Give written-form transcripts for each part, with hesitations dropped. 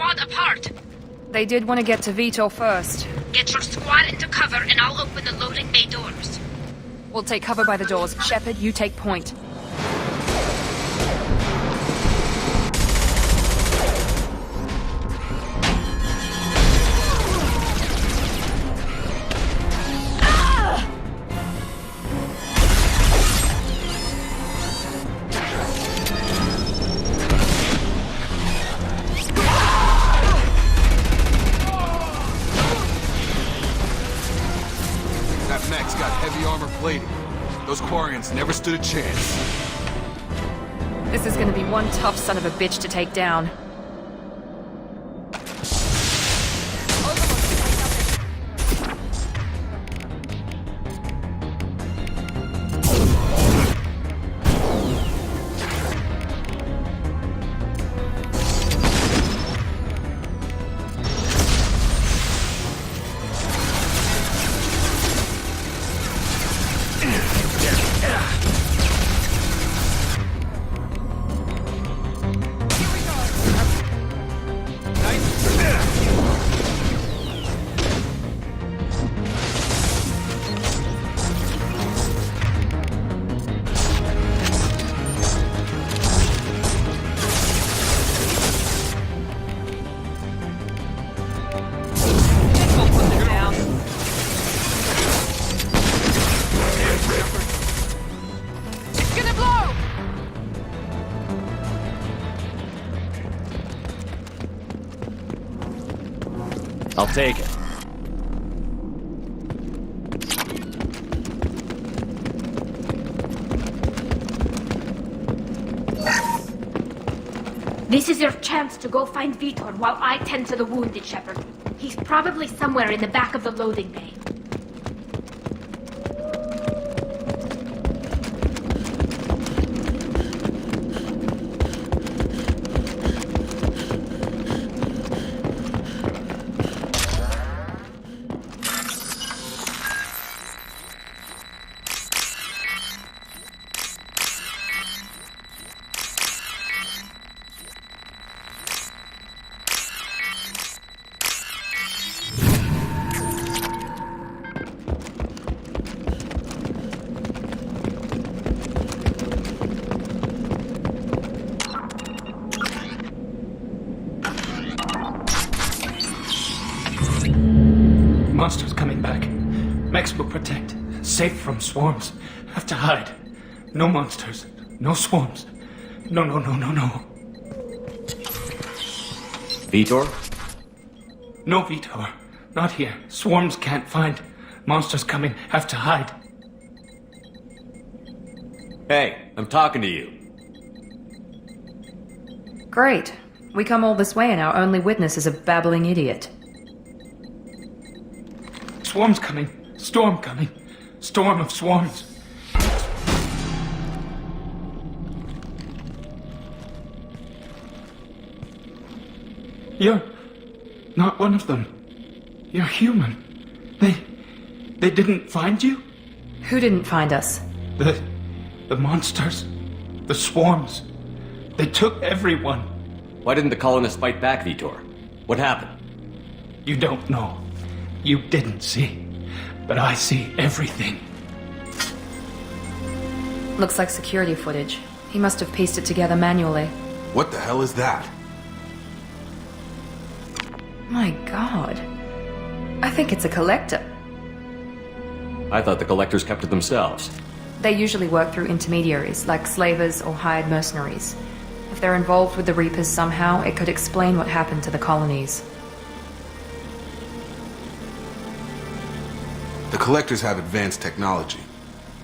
squad apart. They did want to get to Vitor first. Get your squad into cover and I'll open the loading bay doors. We'll take cover by the doors. Shepard, you take point. Those Quarians never stood a chance. This is gonna be one tough son of a bitch to take down. I'll take it. This is your chance to go find Vitor while I tend to the wounded, Shepard. He's probably somewhere in the back of the loading bay. Monsters coming back. Mechs will protect. Safe from swarms. Have to hide. No monsters. No swarms. No. Vitor? No Vitor. Not here. Swarms can't find. Monsters coming. Have to hide. Hey, I'm talking to you. Great. We come all this way and our only witness is a babbling idiot. Swarms coming. Storm coming. Storm of swarms. You're not one of them. You're human. They didn't find you? Who didn't find us? The monsters. The swarms. They took everyone. Why didn't the colonists fight back, Vitor? What happened? You don't know. You didn't see. But I see everything. Looks like security footage. He must have pieced it together manually. What the hell is that? My God. I think it's a collector. I thought the collectors kept it themselves. They usually work through intermediaries, like slavers or hired mercenaries. If they're involved with the Reapers somehow, it could explain what happened to the colonies. The collectors have advanced technology.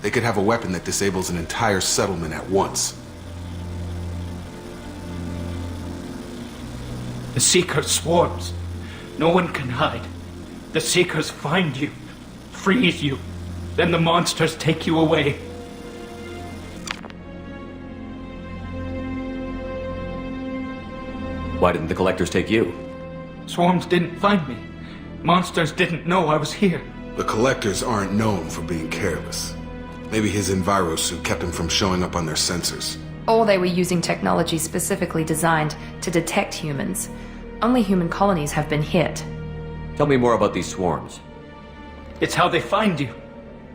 They could have a weapon that disables an entire settlement at once. The Seeker swarms. No one can hide. The Seekers find you, freeze you, then the monsters take you away. Why didn't the collectors take you? Swarms didn't find me. Monsters didn't know I was here. The collectors aren't known for being careless. Maybe his enviro suit kept him from showing up on their sensors. Or they were using technology specifically designed to detect humans. Only human colonies have been hit. Tell me more about these swarms. It's how they find you.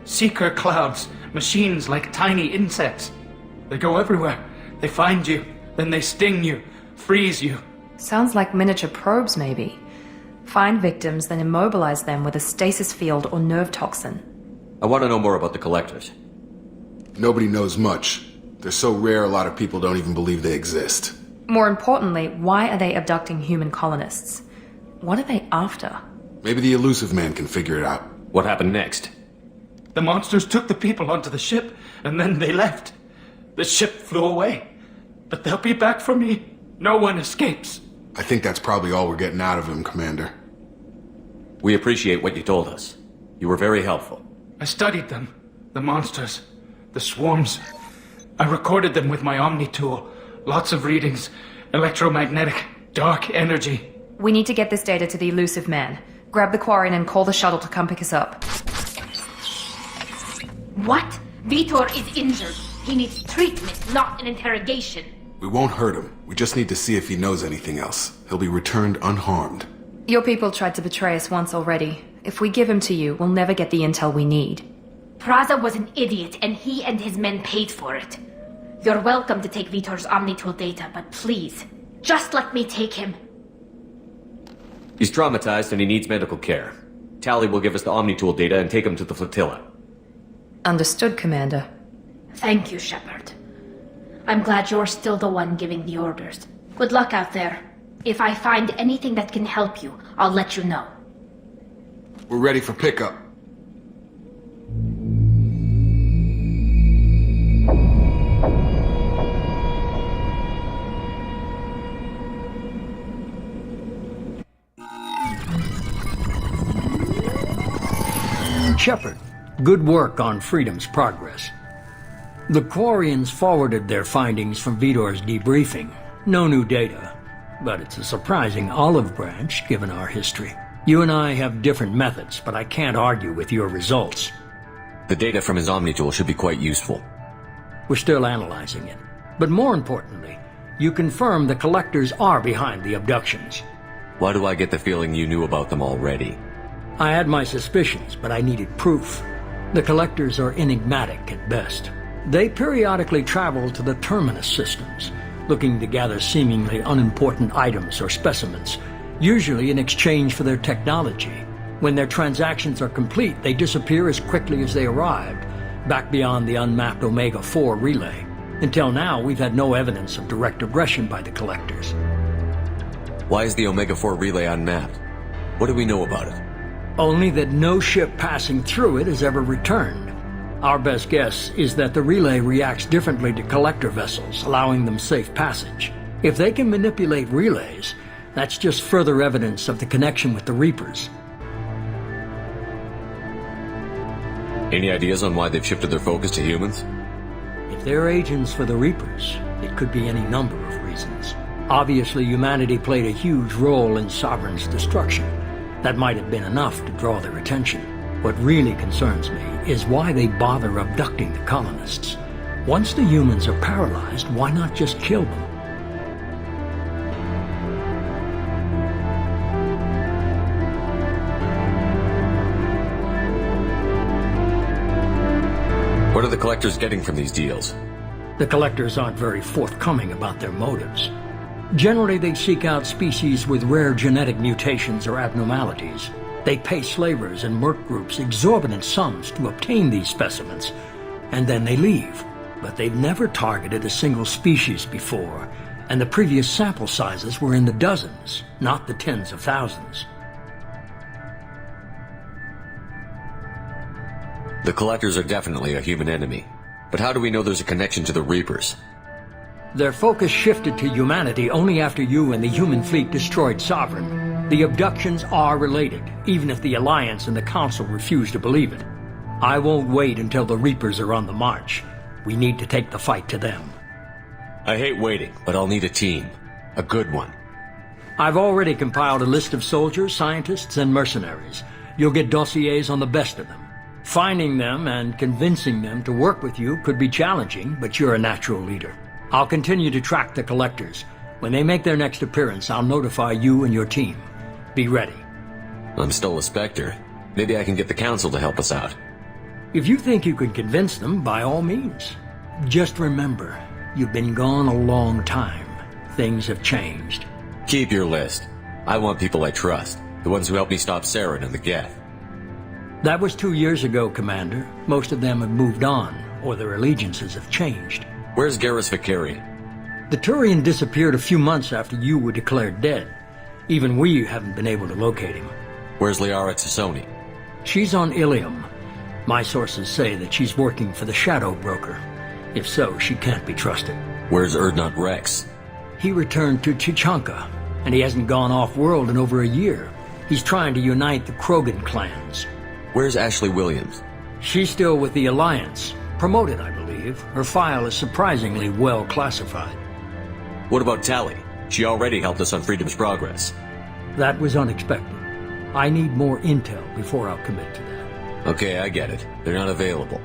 Seeker clouds, machines like tiny insects. They go everywhere. They find you, then they sting you, freeze you. Sounds like miniature probes, maybe. Find victims, then immobilize them with a stasis field or nerve toxin. I want to know more about the collectors. Nobody knows much. They're so rare a lot of people don't even believe they exist. More importantly, why are they abducting human colonists? What are they after? Maybe the elusive man can figure it out. What happened next? The monsters took the people onto the ship, and then they left. The ship flew away. But they'll be back for me. No one escapes. I think that's probably all we're getting out of him, Commander. We appreciate what you told us. You were very helpful. I studied them. The monsters. The swarms. I recorded them with my Omni tool. Lots of readings. Electromagnetic. Dark energy. We need to get this data to the elusive man. Grab the Quarian and call the shuttle to come pick us up. What? Vitor is injured. He needs treatment, not an interrogation. We won't hurt him. We just need to see if he knows anything else. He'll be returned unharmed. Your people tried to betray us once already. If we give him to you, we'll never get the intel we need. Praza was an idiot, and he and his men paid for it. You're welcome to take Vitor's Omnitool data, but please, just let me take him. He's traumatized and he needs medical care. Tally will give us the Omnitool data and take him to the flotilla. Understood, Commander. Thank you, Shepard. I'm glad you're still the one giving the orders. Good luck out there. If I find anything that can help you, I'll let you know. We're ready for pickup. Shepard, good work on Freedom's progress. The Quarians forwarded their findings from Vitor's debriefing. No new data, but it's a surprising olive branch given our history. You and I have different methods, but I can't argue with your results. The data from his Omnitool should be quite useful. We're still analyzing it. But more importantly, you confirm the collectors are behind the abductions. Why do I get the feeling you knew about them already? I had my suspicions, but I needed proof. The collectors are enigmatic at best. They periodically travel to the terminus systems, looking to gather seemingly unimportant items or specimens, usually in exchange for their technology. When their transactions are complete, they disappear as quickly as they arrived, back beyond the unmapped Omega-4 relay. Until now, we've had no evidence of direct aggression by the collectors. Why is the Omega-4 relay unmapped? What do we know about it? Only that no ship passing through it has ever returned. Our best guess is that the relay reacts differently to collector vessels, allowing them safe passage. If they can manipulate relays, that's just further evidence of the connection with the Reapers. Any ideas on why they've shifted their focus to humans? If they're agents for the Reapers, it could be any number of reasons. Obviously, humanity played a huge role in Sovereign's destruction. That might have been enough to draw their attention. What really concerns me is why they bother abducting the colonists. Once the humans are paralyzed, why not just kill them? What are the collectors getting from these deals? The collectors aren't very forthcoming about their motives. Generally, they seek out species with rare genetic mutations or abnormalities. They pay slavers and merc groups exorbitant sums to obtain these specimens, and then they leave. But they've never targeted a single species before, and the previous sample sizes were in the dozens, not the tens of thousands. The collectors are definitely a human enemy. But how do we know there's a connection to the Reapers? Their focus shifted to humanity only after you and the human fleet destroyed Sovereign. The abductions are related, even if the Alliance and the Council refuse to believe it. I won't wait until the Reapers are on the march. We need to take the fight to them. I hate waiting, but I'll need a team. A good one. I've already compiled a list of soldiers, scientists, and mercenaries. You'll get dossiers on the best of them. Finding them and convincing them to work with you could be challenging, but you're a natural leader. I'll continue to track the collectors. When they make their next appearance, I'll notify you and your team. Be ready. I'm still a Spectre. Maybe I can get the Council to help us out. If you think you can convince them, by all means. Just remember, you've been gone a long time. Things have changed. Keep your list. I want people I trust. The ones who helped me stop Saren and the Geth. That was 2 years ago, Commander. Most of them have moved on, or their allegiances have changed. Where's Garrus Vakarian? The Turian disappeared a few months after you were declared dead. Even we haven't been able to locate him. Where's Liara Tassoni? She's on Ilium. My sources say that she's working for the Shadow Broker. If so, she can't be trusted. Where's Erdnot Rex? He returned to Chichanka, and he hasn't gone off-world in over a year. He's trying to unite the Krogan clans. Where's Ashley Williams? She's still with the Alliance. Promoted, I believe. Her file is surprisingly well classified. What about Tali? She already helped us on Freedom's Progress. That was unexpected. I need more intel before I'll commit to that. Okay, I get it. They're not available.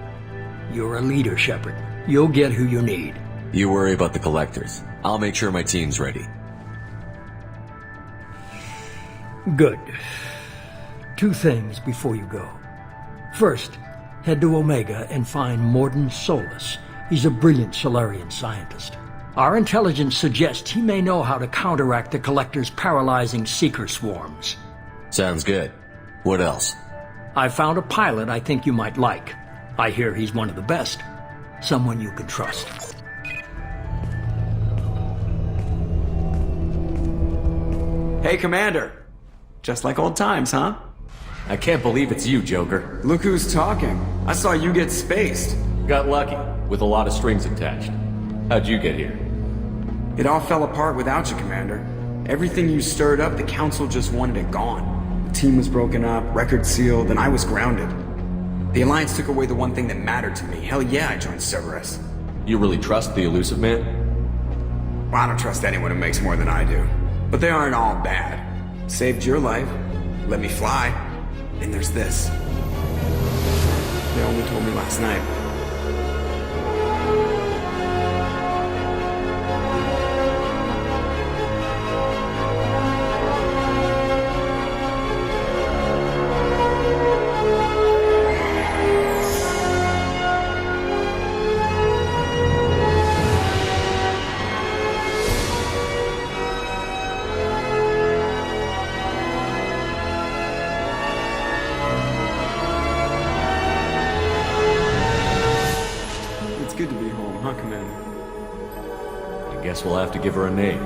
You're a leader, Shepard. You'll get who you need. You worry about the Collectors. I'll make sure my team's ready. Good. 2 things before you go. First, head to Omega and find Mordin Solus. He's a brilliant Solarian scientist. Our intelligence suggests he may know how to counteract the Collector's paralyzing Seeker swarms. Sounds good. What else? I found a pilot I think you might like. I hear he's one of the best. Someone you can trust. Hey, Commander. Just like old times, huh? I can't believe it's you, Joker. Look who's talking. I saw you get spaced. Got lucky, with a lot of strings attached. How'd you get here? It all fell apart without you, Commander. Everything you stirred up, the Council just wanted it gone. The team was broken up, record sealed, and I was grounded. The Alliance took away the one thing that mattered to me. Hell yeah, I joined Cerberus. You really trust the elusive man? Well, I don't trust anyone who makes more than I do. But they aren't all bad. Saved your life, let me fly, and there's this. They only told me last night. Guess we'll have to give her a name.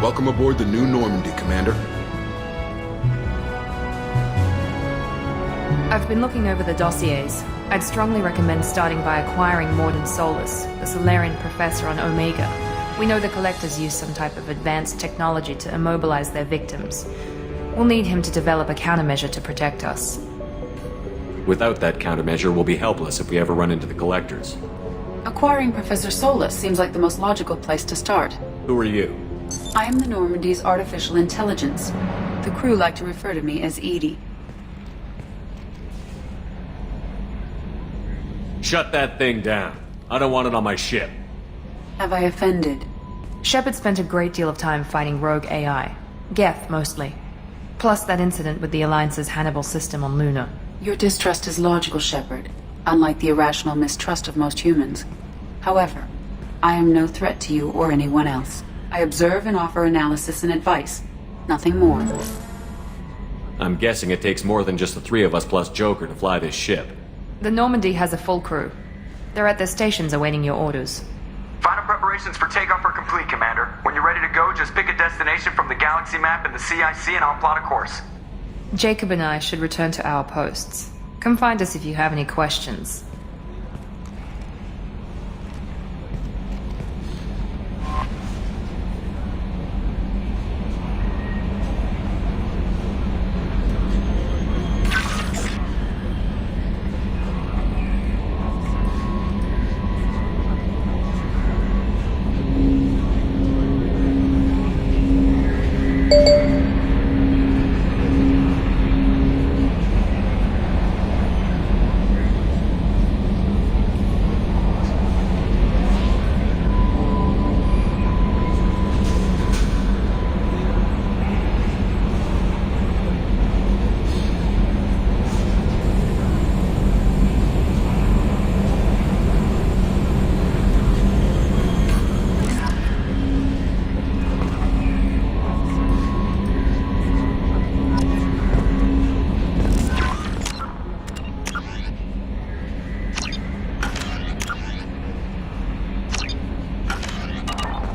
Welcome aboard the New Normandy, Commander. I've been looking over the dossiers. I'd strongly recommend starting by acquiring Mordin Solus, the Solarian professor on Omega. We know the Collectors use some type of advanced technology to immobilize their victims. We'll need him to develop a countermeasure to protect us. Without that countermeasure, we'll be helpless if we ever run into the collectors. Acquiring Professor Solus seems like the most logical place to start. Who are you? I am the Normandy's artificial intelligence. The crew like to refer to me as Edie. Shut that thing down. I don't want it on my ship. Have I offended? Shepard spent a great deal of time fighting rogue AI. Geth, mostly. Plus that incident with the Alliance's Hannibal system on Luna. Your distrust is logical, Shepard, unlike the irrational mistrust of most humans. However, I am no threat to you or anyone else. I observe and offer analysis and advice. Nothing more. I'm guessing it takes more than just the three of us plus Joker to fly this ship. The Normandy has a full crew. They're at their stations awaiting your orders. Final preparations for takeoff are complete, Commander. When you're ready to go, just pick a destination from the galaxy map and the CIC and I'll plot a course. Jacob and I should return to our posts. Come find us if you have any questions.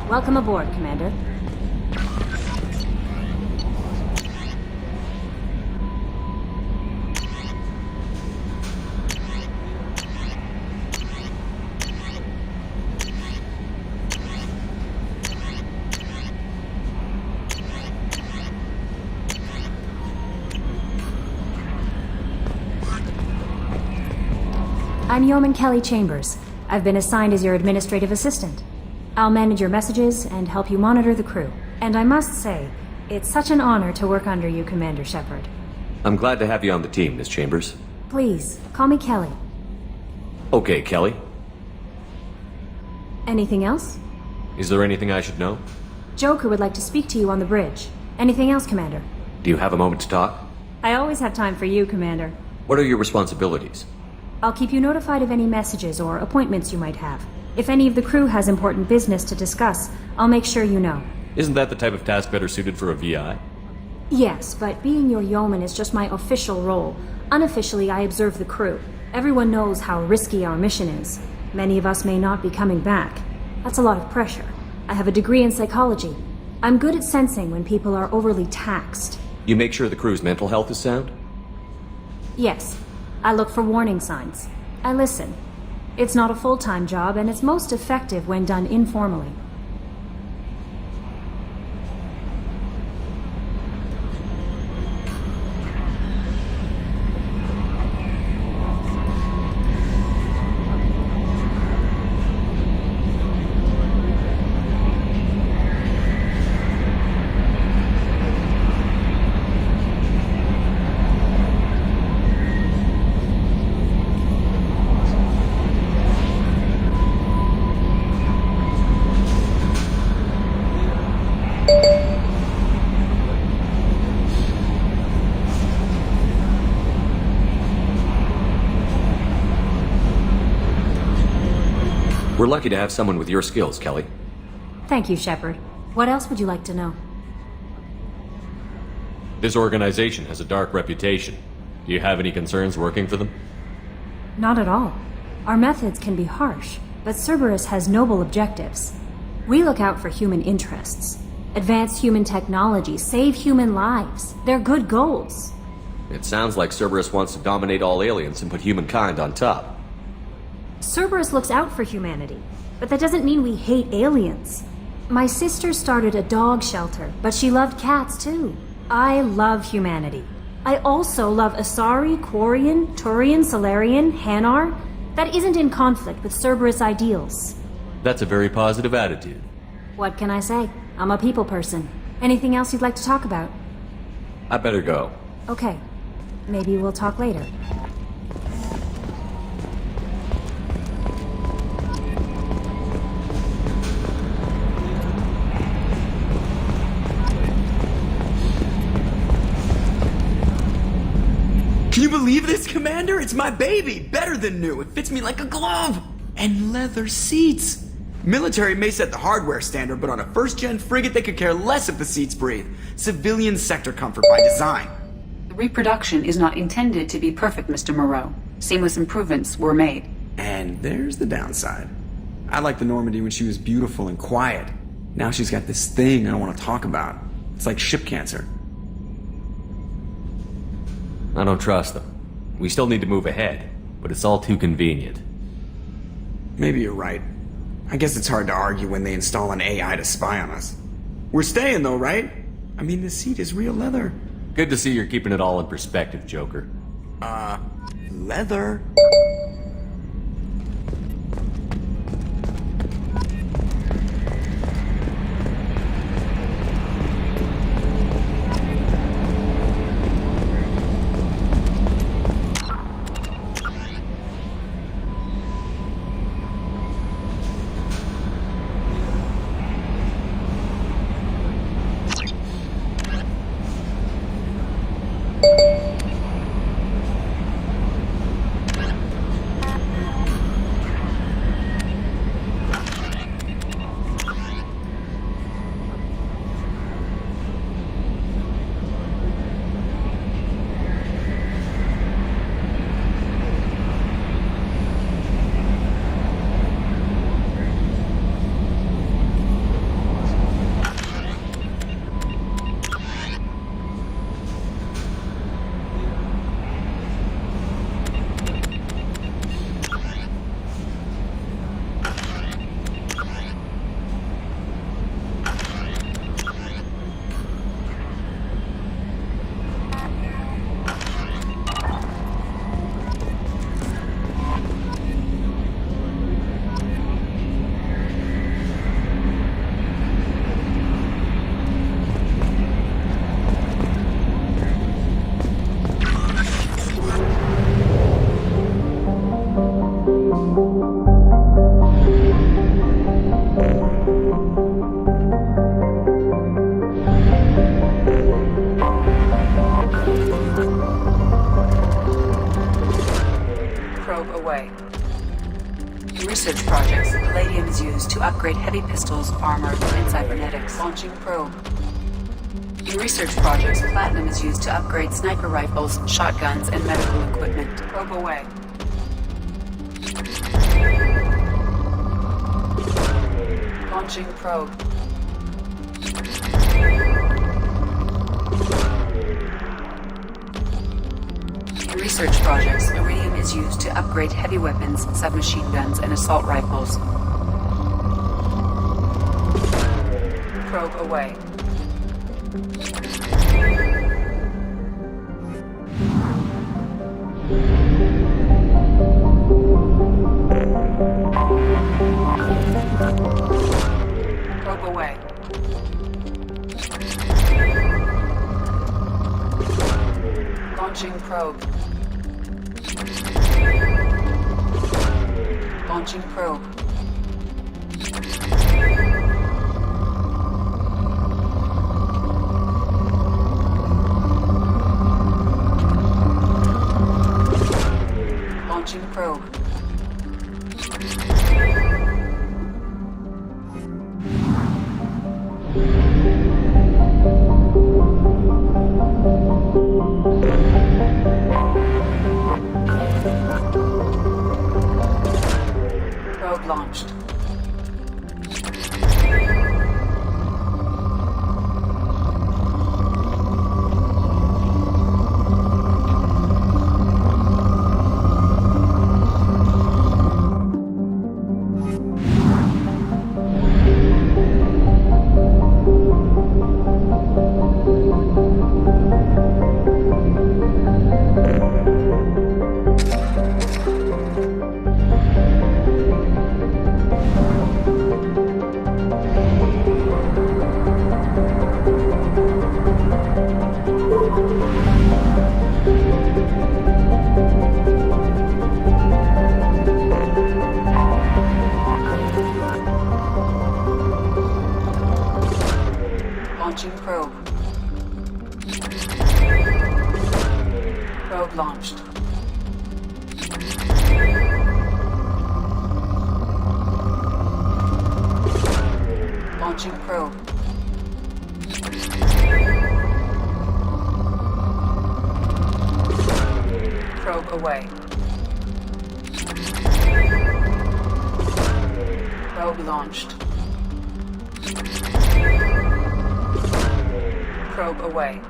Welcome aboard, Commander. I'm Yeoman Kelly Chambers. I've been assigned as your administrative assistant. I'll manage your messages and help you monitor the crew. And I must say, it's such an honor to work under you, Commander Shepard. I'm glad to have you on the team, Miss Chambers. Please, call me Kelly. Okay, Kelly. Anything else? Is there anything I should know? Joker would like to speak to you on the bridge. Anything else, Commander? Do you have a moment to talk? I always have time for you, Commander. What are your responsibilities? I'll keep you notified of any messages or appointments you might have. If any of the crew has important business to discuss, I'll make sure you know. Isn't that the type of task better suited for a VI? Yes, but being your yeoman is just my official role. Unofficially, I observe the crew. Everyone knows how risky our mission is. Many of us may not be coming back. That's a lot of pressure. I have a degree in psychology. I'm good at sensing when people are overly taxed. You make sure the crew's mental health is sound? Yes. I look for warning signs. I listen. It's not a full-time job, and it's most effective when done informally. We're lucky to have someone with your skills, Kelly. Thank you, Shepard. What else would you like to know? This organization has a dark reputation. Do you have any concerns working for them? Not at all. Our methods can be harsh, but Cerberus has noble objectives. We look out for human interests. Advance human technology, save human lives. They're good goals. It sounds like Cerberus wants to dominate all aliens and put humankind on top. Cerberus looks out for humanity, but that doesn't mean we hate aliens. My sister started a dog shelter, but she loved cats too. I love humanity. I also love Asari, Quarian, Turian, Solarian, Hanar. That isn't in conflict with Cerberus ideals. That's a very positive attitude. What can I say? I'm a people person. Anything else you'd like to talk about? I better go. Okay. Maybe we'll talk later. Can you believe this, Commander? It's my baby! Better than new. It fits me like a glove! And leather seats! Military may set the hardware standard, but on a first-gen frigate they could care less if the seats breathe. Civilian sector comfort by design. The reproduction is not intended to be perfect, Mr. Moreau. Seamless improvements were made. And there's the downside. I liked the Normandy when she was beautiful and quiet. Now she's got this thing I don't want to talk about. It's like ship cancer. I don't trust them. We still need to move ahead, but it's all too convenient. Maybe you're right. I guess it's hard to argue when they install an AI to spy on us. We're staying though, right? I mean, the seat is real leather. Good to see you're keeping it all in perspective, Joker. Leather? Research projects. Palladium is used to upgrade heavy pistols, armor, and cybernetics. Launching probe. In research projects, platinum is used to upgrade sniper rifles, shotguns, and medical equipment. Probe away. Launching probe. In research projects, iridium is used to upgrade heavy weapons, submachine guns, and assault rifles. Probe away. Probe away. Launching probe. Launching probe. Launching probe. Probe launched. launched. Launching probe. Probe away. Probe launched. Probe away.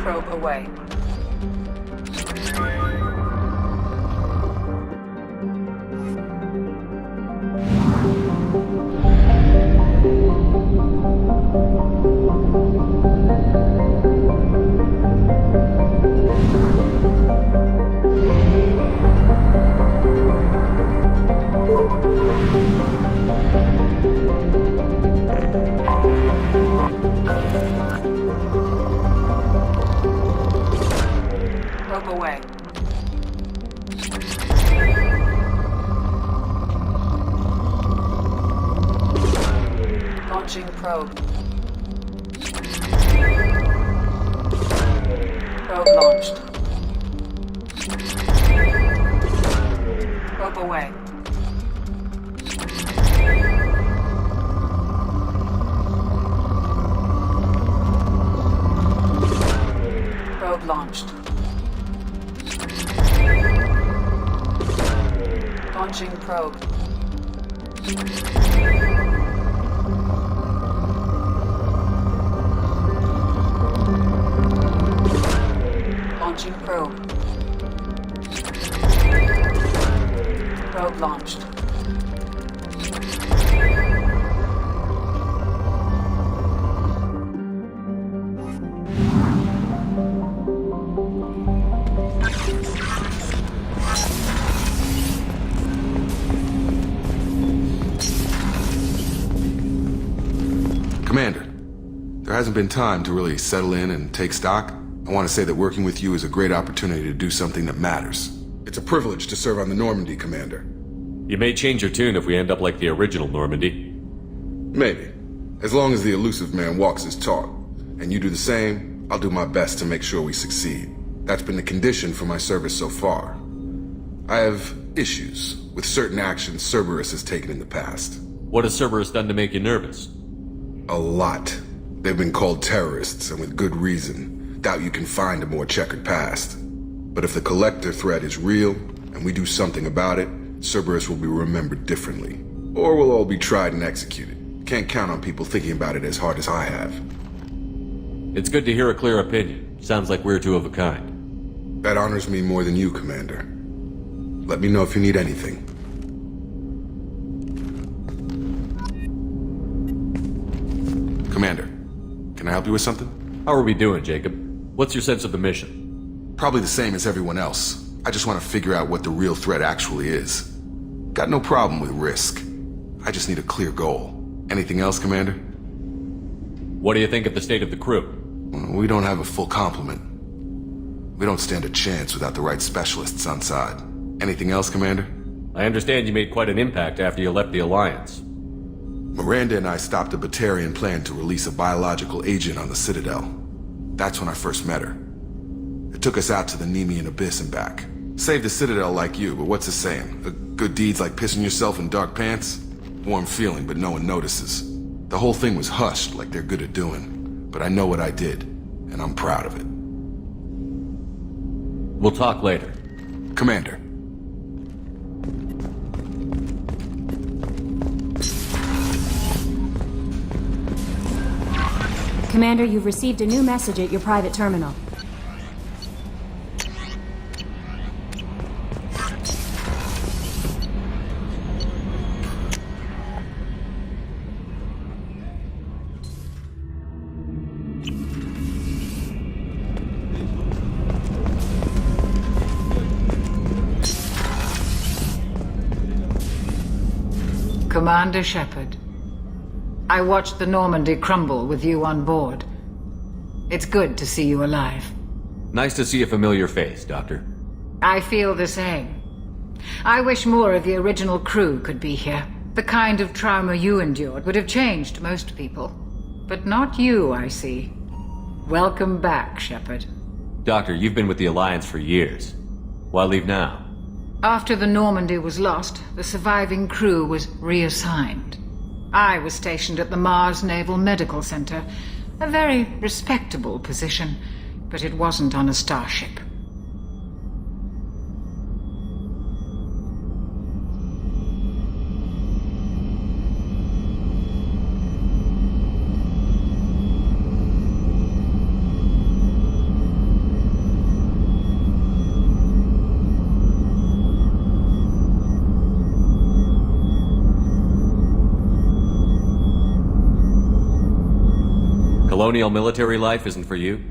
Probe away. Probe away. Launching probe. Probe launched. Probe away. Probe launched. Launching probe. Launching probe. Probe launched. Commander, there hasn't been time to really settle in and take stock. I want to say that working with you is a great opportunity to do something that matters. It's a privilege to serve on the Normandy, Commander. You may change your tune if we end up like the original Normandy. Maybe. As long as the elusive man walks his talk, and you do the same, I'll do my best to make sure we succeed. That's been the condition for my service so far. I have issues with certain actions Cerberus has taken in the past. What has Cerberus done to make you nervous? A lot. They've been called terrorists, and with good reason. Doubt you can find a more checkered past. But if the Collector threat is real, and we do something about it, Cerberus will be remembered differently. Or we'll all be tried and executed. Can't count on people thinking about it as hard as I have. It's good to hear a clear opinion. Sounds like we're two of a kind. That honors me more than you, Commander. Let me know if you need anything. Commander, can I help you with something? How are we doing, Jacob? What's your sense of the mission? Probably the same as everyone else. I just want to figure out what the real threat actually is. Got no problem with risk. I just need a clear goal. Anything else, Commander? What do you think of the state of the crew? We don't have a full complement. We don't stand a chance without the right specialists on side. Anything else, Commander? I understand you made quite an impact after you left the Alliance. Miranda and I stopped a Batarian plan to release a biological agent on the Citadel. That's when I first met her. It took us out to the Nemean Abyss and back. Saved the Citadel like you, but what's the saying? A good deed's like pissing yourself in dark pants? Warm feeling, but no one notices. The whole thing was hushed like they're good at doing. But I know what I did, and I'm proud of it. We'll talk later. Commander. Commander, you've received a new message at your private terminal. Commander Shepard, I watched the Normandy crumble with you on board. It's good to see you alive. Nice to see a familiar face, Doctor. I feel the same. I wish more of the original crew could be here. The kind of trauma you endured would have changed most people. But not you, I see. Welcome back, Shepard. Doctor, you've been with the Alliance for years. Why leave now? After the Normandy was lost, the surviving crew was reassigned. I was stationed at the Mars Naval Medical Center. A very respectable position, but it wasn't on a starship. Colonial military life isn't for you?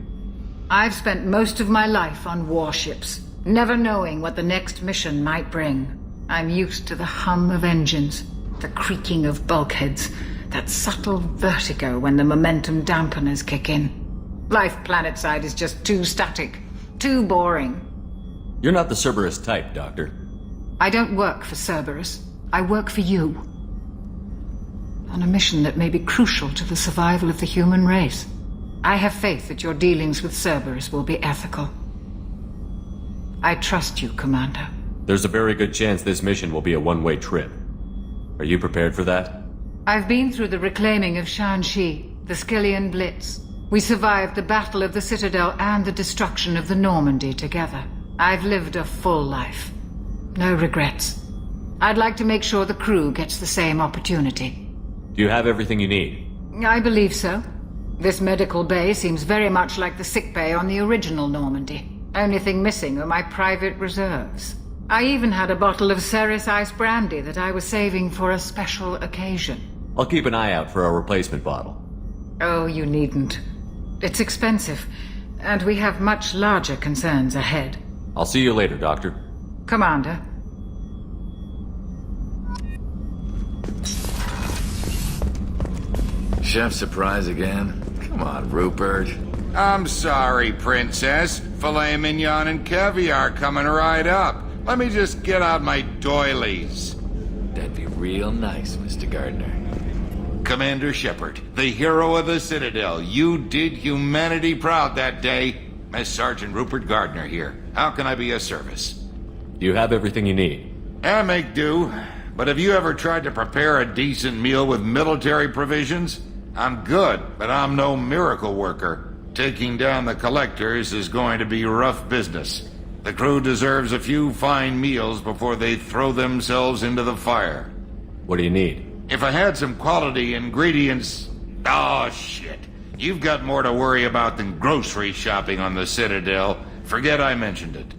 I've spent most of my life on warships, never knowing what the next mission might bring. I'm used to the hum of engines, the creaking of bulkheads, that subtle vertigo when the momentum dampeners kick in. Life planetside is just too static, too boring. You're not the Cerberus type, Doctor. I don't work for Cerberus. I work for you. On a mission that may be crucial to the survival of the human race. I have faith that your dealings with Cerberus will be ethical. I trust you, Commander. There's a very good chance this mission will be a one-way trip. Are you prepared for that? I've been through the reclaiming of Shanxi, the Skillian Blitz. We survived the Battle of the Citadel and the destruction of the Normandy together. I've lived a full life. No regrets. I'd like to make sure the crew gets the same opportunity. Do you have everything you need? I believe so. This medical bay seems very much like the sick bay on the original Normandy. Only thing missing are my private reserves. I even had a bottle of Ceres Ice Brandy that I was saving for a special occasion. I'll keep an eye out for a replacement bottle. Oh, you needn't. It's expensive, and we have much larger concerns ahead. I'll see you later, Doctor. Commander. Chef surprise again? Come on, Rupert. I'm sorry, Princess. Filet mignon and caviar coming right up. Let me just get out my doilies. That'd be real nice, Mr. Gardner. Commander Shepard, the hero of the Citadel. You did humanity proud that day. Miss Sergeant Rupert Gardner here. How can I be of service? Do you have everything you need? I make do. But have you ever tried to prepare a decent meal with military provisions? I'm good, but I'm no miracle worker. Taking down the collectors is going to be rough business. The crew deserves a few fine meals before they throw themselves into the fire. What do you need? If I had some quality ingredients... Oh, shit. You've got more to worry about than grocery shopping on the Citadel. Forget I mentioned it.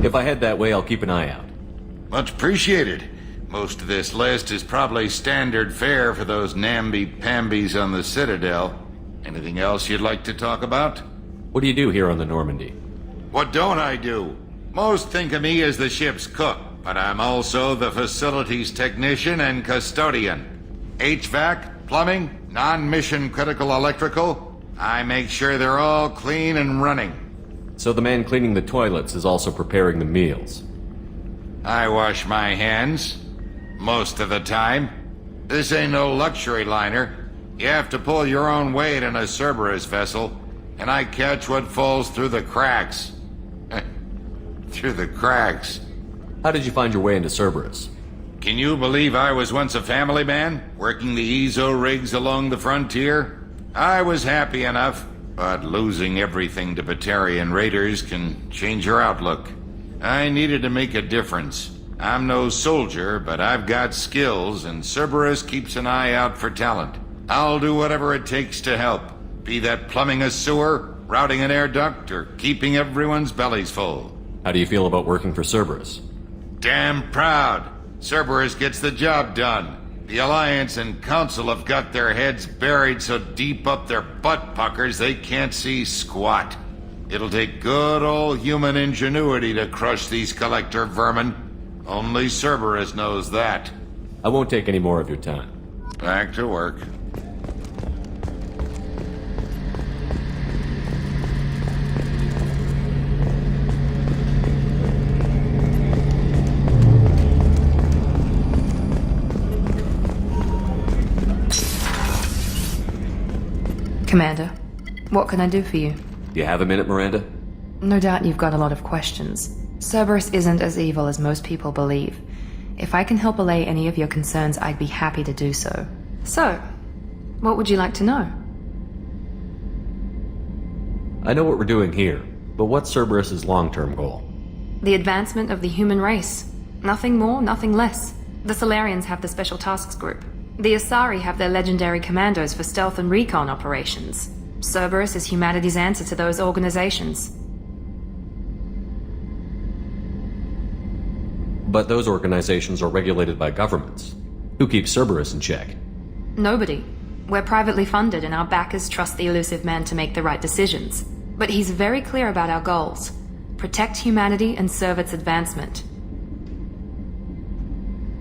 If I head that way, I'll keep an eye out. Much appreciated. Most of this list is probably standard fare for those namby-pambies on the Citadel. Anything else you'd like to talk about? What do you do here on the Normandy? What don't I do? Most think of me as the ship's cook, but I'm also the facilities technician and custodian. HVAC, plumbing, non-mission critical electrical. I make sure they're all clean and running. So the man cleaning the toilets is also preparing the meals. I wash my hands. Most of the time. This ain't no luxury liner. You have to pull your own weight in a Cerberus vessel, and I catch what falls through the cracks. Through the cracks. How did you find your way into Cerberus? Can you believe I was once a family man, working the EZO rigs along the frontier? I was happy enough. But losing everything to Batarian raiders can change your outlook. I needed to make a difference. I'm no soldier, but I've got skills, and Cerberus keeps an eye out for talent. I'll do whatever it takes to help, be that plumbing a sewer, routing an air duct, or keeping everyone's bellies full. How do you feel about working for Cerberus? Damn proud. Cerberus gets the job done. The Alliance and Council have got their heads buried so deep up their butt puckers they can't see squat. It'll take good old human ingenuity to crush these collector vermin. Only Cerberus knows that. I won't take any more of your time. Back to work. Commander, what can I do for you? Do you have a minute, Miranda? No doubt you've got a lot of questions. Cerberus isn't as evil as most people believe. If I can help allay any of your concerns, I'd be happy to do so. So, what would you like to know? I know what we're doing here, but what's Cerberus's long-term goal? The advancement of the human race. Nothing more, nothing less. The Solarians have the Special Tasks Group. The Asari have their legendary commandos for stealth and recon operations. Cerberus is humanity's answer to those organizations. But those organizations are regulated by governments. Who keeps Cerberus in check? Nobody. We're privately funded and our backers trust the elusive man to make the right decisions. But he's very clear about our goals. Protect humanity and serve its advancement.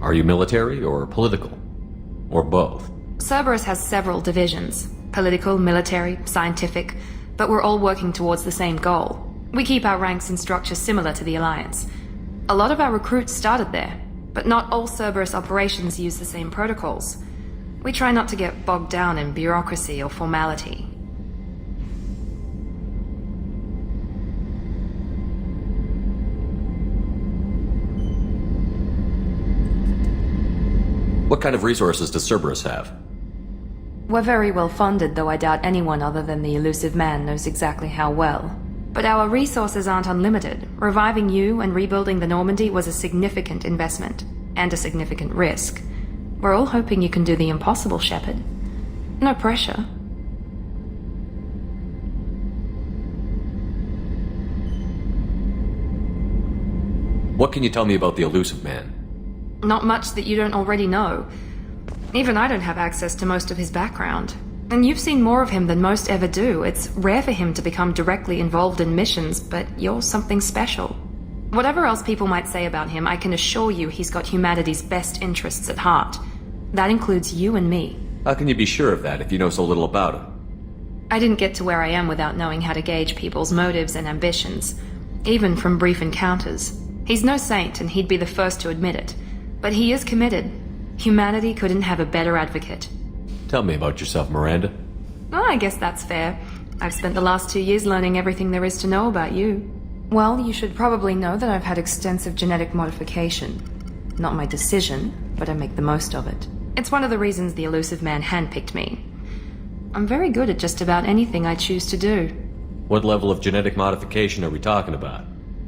Are you military or political? Or both? Cerberus has several divisions. Political, military, scientific, but we're all working towards the same goal. We keep our ranks and structure similar to the Alliance. A lot of our recruits started there, but not all Cerberus operations use the same protocols. We try not to get bogged down in bureaucracy or formality. What kind of resources does Cerberus have? We're very well funded, though I doubt anyone other than the elusive man knows exactly how well. But our resources aren't unlimited. Reviving you and rebuilding the Normandy was a significant investment, and a significant risk. We're all hoping you can do the impossible, Shepard. No pressure. What can you tell me about the elusive man? Not much that you don't already know. Even I don't have access to most of his background. And you've seen more of him than most ever do. It's rare for him to become directly involved in missions, but you're something special. Whatever else people might say about him, I can assure you he's got humanity's best interests at heart. That includes you and me. How can you be sure of that if you know so little about him? I didn't get to where I am without knowing how to gauge people's motives and ambitions, even from brief encounters. He's no saint, and he'd be the first to admit it. But he is committed. Humanity couldn't have a better advocate. Tell me about yourself, Miranda. Oh, I guess that's fair. I've spent the last 2 years learning everything there is to know about you. Well, you should probably know that I've had extensive genetic modification. Not my decision, but I make the most of it. It's one of the reasons the elusive man handpicked me. I'm very good at just about anything I choose to do. What level of genetic modification are we talking about?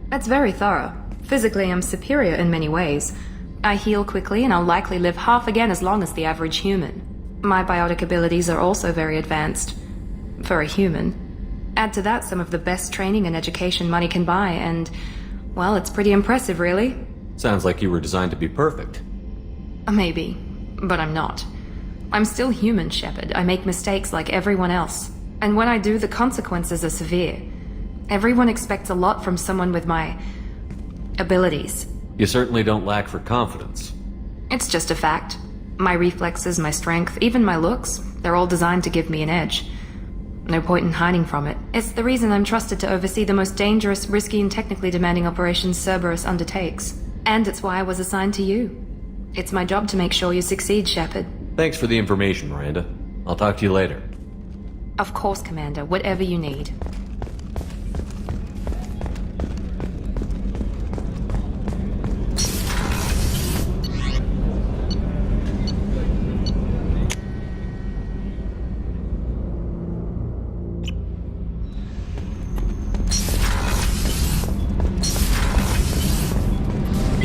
That's very thorough. Physically, I'm superior in many ways. I heal quickly, and I'll likely live half again as long as the average human. My biotic abilities are also very advanced. For a human. Add to that some of the best training and education money can buy, and, well, it's pretty impressive, really. Sounds like you were designed to be perfect. Maybe, but I'm not. I'm still human, Shepard. I make mistakes like everyone else. And when I do, the consequences are severe. Everyone expects a lot from someone with my abilities. You certainly don't lack for confidence. It's just a fact. My reflexes, my strength, even my looks, they're all designed to give me an edge. No point in hiding from it. It's the reason I'm trusted to oversee the most dangerous, risky, and technically demanding operations Cerberus undertakes. And it's why I was assigned to you. It's my job to make sure you succeed, Shepard. Thanks for the information, Miranda. I'll talk to you later. Of course, Commander. Whatever you need.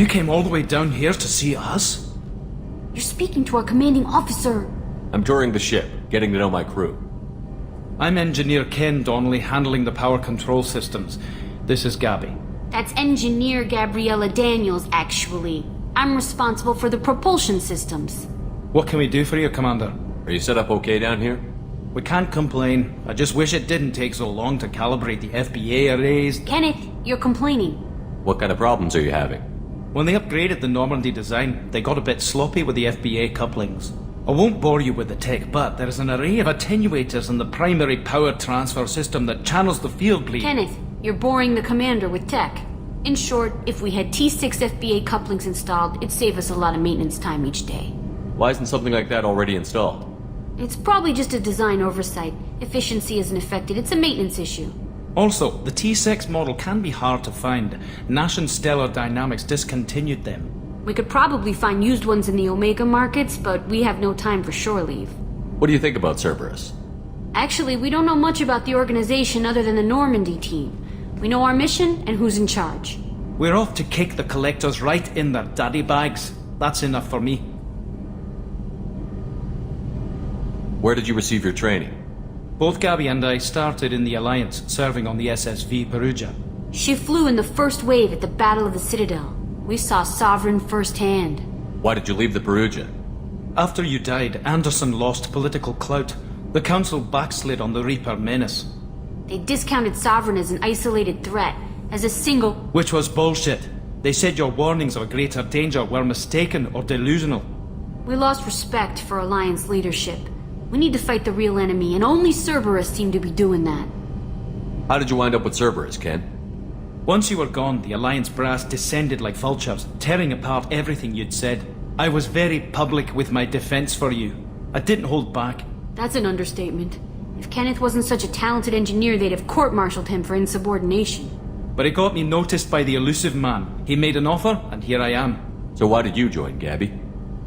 You came all the way down here to see us? You're speaking to our commanding officer. I'm touring the ship, getting to know my crew. I'm Engineer Ken Donnelly, handling the power control systems. This is Gabby. That's Engineer Gabriella Daniels, actually. I'm responsible for the propulsion systems. What can we do for you, Commander? Are you set up okay down here? We can't complain. I just wish it didn't take so long to calibrate the FBA arrays. Kenneth, you're complaining. What kind of problems are you having? When they upgraded the Normandy design, they got a bit sloppy with the FBA couplings. I won't bore you with the tech, but there is an array of attenuators in the primary power transfer system that channels the field bleed. Kenneth, you're boring the commander with tech. In short, if we had T6 FBA couplings installed, it'd save us a lot of maintenance time each day. Why isn't something like that already installed? It's probably just a design oversight. Efficiency isn't affected, it's a maintenance issue. Also, the T6 model can be hard to find. Nash and Stellar Dynamics discontinued them. We could probably find used ones in the Omega markets, but we have no time for shore leave. What do you think about Cerberus? Actually, we don't know much about the organization other than the Normandy team. We know our mission and who's in charge. We're off to kick the collectors right in their daddy bags. That's enough for me. Where did you receive your training? Both Gabby and I started in the Alliance, serving on the SSV Perugia. She flew in the first wave at the Battle of the Citadel. We saw Sovereign firsthand. Why did you leave the Perugia? After you died, Anderson lost political clout. The Council backslid on the Reaper menace. They discounted Sovereign as an isolated threat, as a single... Which was bullshit. They said your warnings of a greater danger were mistaken or delusional. We lost respect for Alliance leadership. We need to fight the real enemy, and only Cerberus seemed to be doing that. How did you wind up with Cerberus, Ken? Once you were gone, the Alliance brass descended like vultures, tearing apart everything you'd said. I was very public with my defense for you. I didn't hold back. That's an understatement. If Kenneth wasn't such a talented engineer, they'd have court-martialed him for insubordination. But it got me noticed by the elusive man. He made an offer, and here I am. So why did you join, Gabby?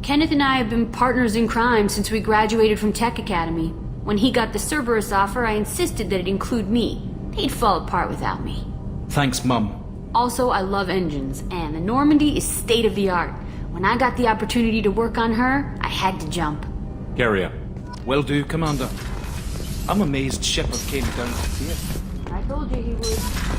Kenneth and I have been partners in crime since we graduated from Tech Academy. When he got the Cerberus offer, I insisted that it include me. He'd fall apart without me. Thanks, Mum. Also, I love engines, and the Normandy is state-of-the-art. When I got the opportunity to work on her, I had to jump. Carry on. Will do, Commander. I'm amazed Shepard came down here. I told you he would.